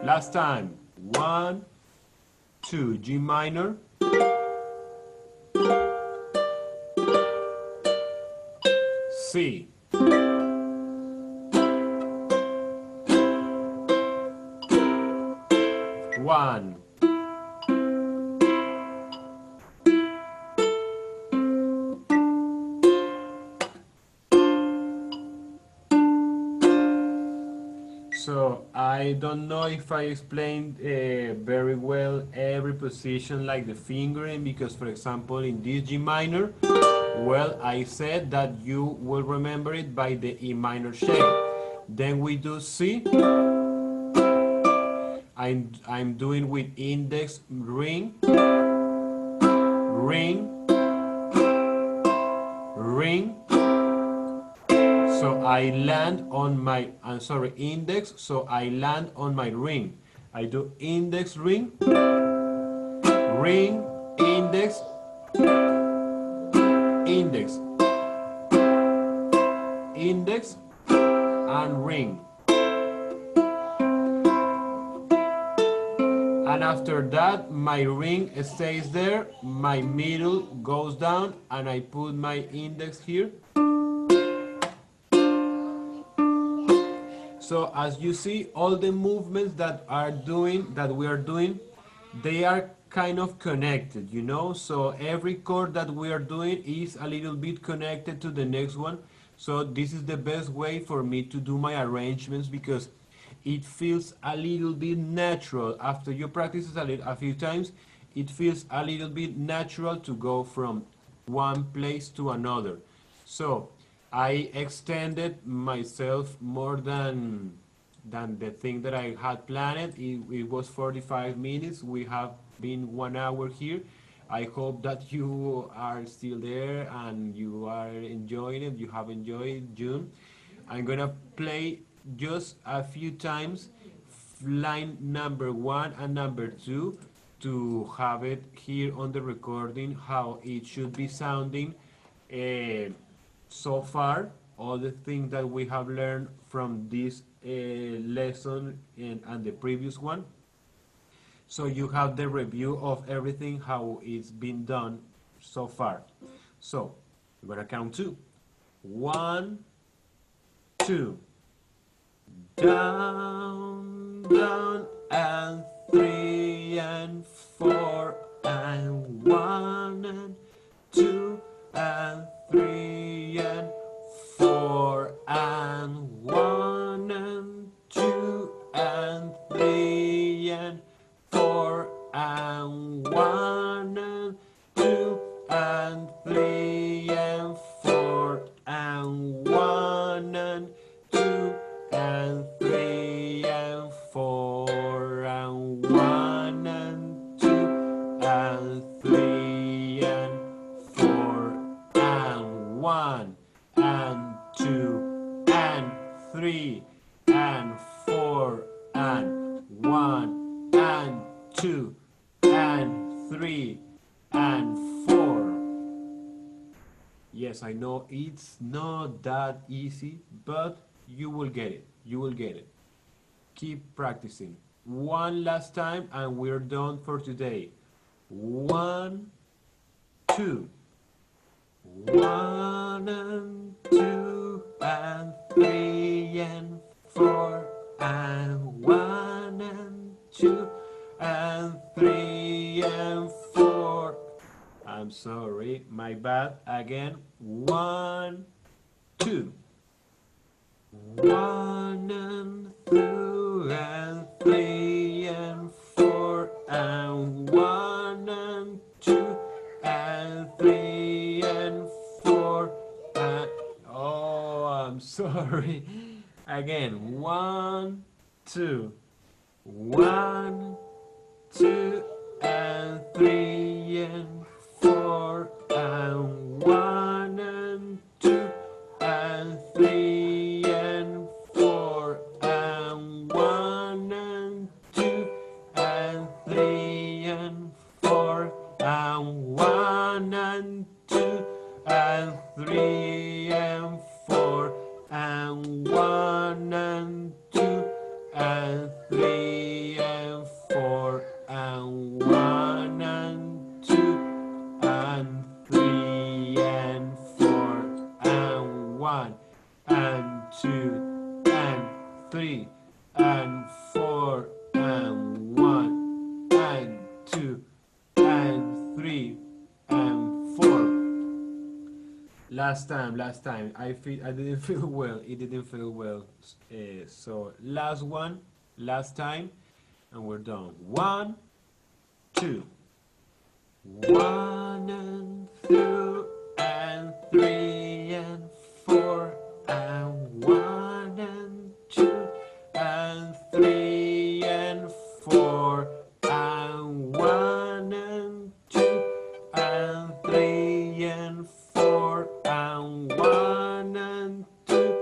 Last time. 1, 2, G minor, C. One. So I don't know if I explained very well every position like the fingering, because for example in this G minor, well, I said that you will remember it by the E minor shape. Then we do C. I'm doing with index ring, ring, ring. So I land on my, I'm sorry, index, so I land on my ring. I do index ring, ring, index, index, index, and ring. And after that, my ring stays there, my middle goes down, and I put my index here. So as you see, all the movements that we are doing, they are kind of connected, you know? So every chord that we are doing is a little bit connected to the next one. So this is the best way for me to do my arrangements, because it feels a little bit natural. After you practice a few times, it feels a little bit natural to go from one place to another. So I extended myself more than the thing that I had planned. It was 45 minutes. We have been 1 hour here. I hope that you are still there and you are enjoying it. You have enjoyed June. I'm gonna play just a few times line number 1 and number 2 to have it here on the recording how it should be sounding. So far, all the things that we have learned from this lesson and the previous one. So you have the review of everything, how it's been done so far. So I'm gonna count 2. 1, 2. Down, down, and 3 and 4 and 1 and 2 and 3 and 4 and 1 and 2 and 3 and 4 and 1 and 2 and 3 and 4 and 1 and 2 and 3 and 4 and 1 and 2 and 3 and 4 and 1 and 2 and 3 and 4 and 1 and 2 and 3 and 4. Yes, I know it's not that easy, but you will get it. You will get it. Keep practicing. One last time and we're done for today. 1, 2. 1 and 2 and 3 and 4 and 1 and 2 and 3 and 4. I'm sorry, my bad. Again. 1, 2. 1 and 2 and 3 and 4 and 1 and 2 and 3 and 4 and oh, I'm sorry. Again. 1, 2. 1, 2 and 3 and 4 and 1 and 2 and 3 and 4 and and 3 and 4 and 1 and 2 and 3 and 4 and 1 and 2 and 3 and 4 and 1 and 2 and 3 and 4. Last time. I didn't feel well. It didn't feel well. So last one, last time, and we're done. One, two, one and two and three and four and one and two and three and four and one and two and three and four and one and two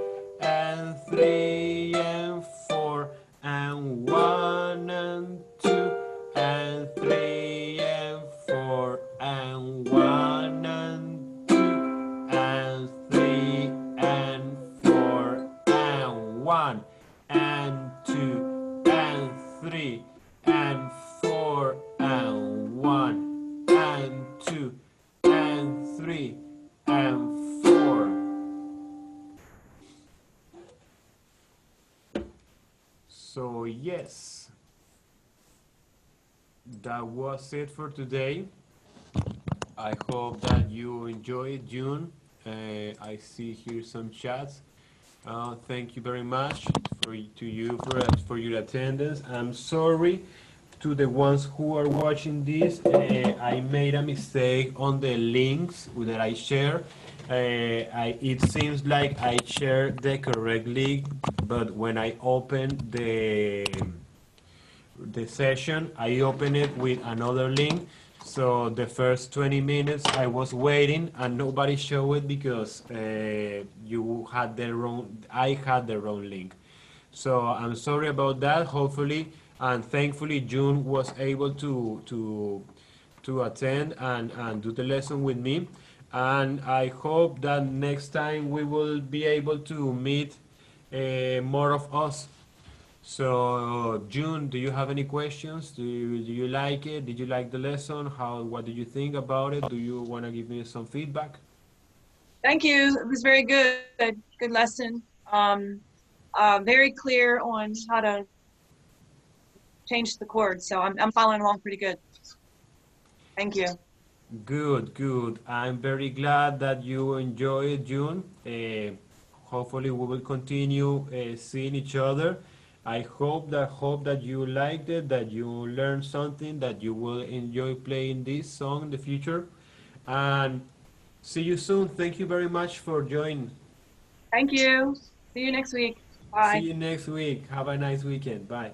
and three and four and one and two and three and four and one and two and three and four and one and two and three and four and one and two and three and four. So yes, that was it for today. I hope that you enjoyed June. I see here some chats. Thank you very much to you for your attendance. I'm sorry to the ones who are watching this. I made a mistake on the links that I share. It seems like I shared the correct link, but when I open the session, I opened it with another link. So the first 20 minutes I was waiting and nobody showed it because I had the wrong link. So I'm sorry about that. Hopefully and thankfully June was able to attend and do the lesson with me. And I hope that next time we will be able to meet more of us. So, June, do you have any questions? Do you like it? Did you like the lesson? What do you think about it? Do you want to give me some feedback? Thank you. It was very good. Good lesson. Very clear on how to change the chords. So I'm following along pretty good. Thank you. Good, good. I'm very glad that you enjoyed June. Hopefully, we will continue seeing each other. I hope that you liked it, that you learned something, that you will enjoy playing this song in the future. And see you soon. Thank you very much for joining. Thank you. See you next week. See Bye. you next week. Have a nice weekend. Bye.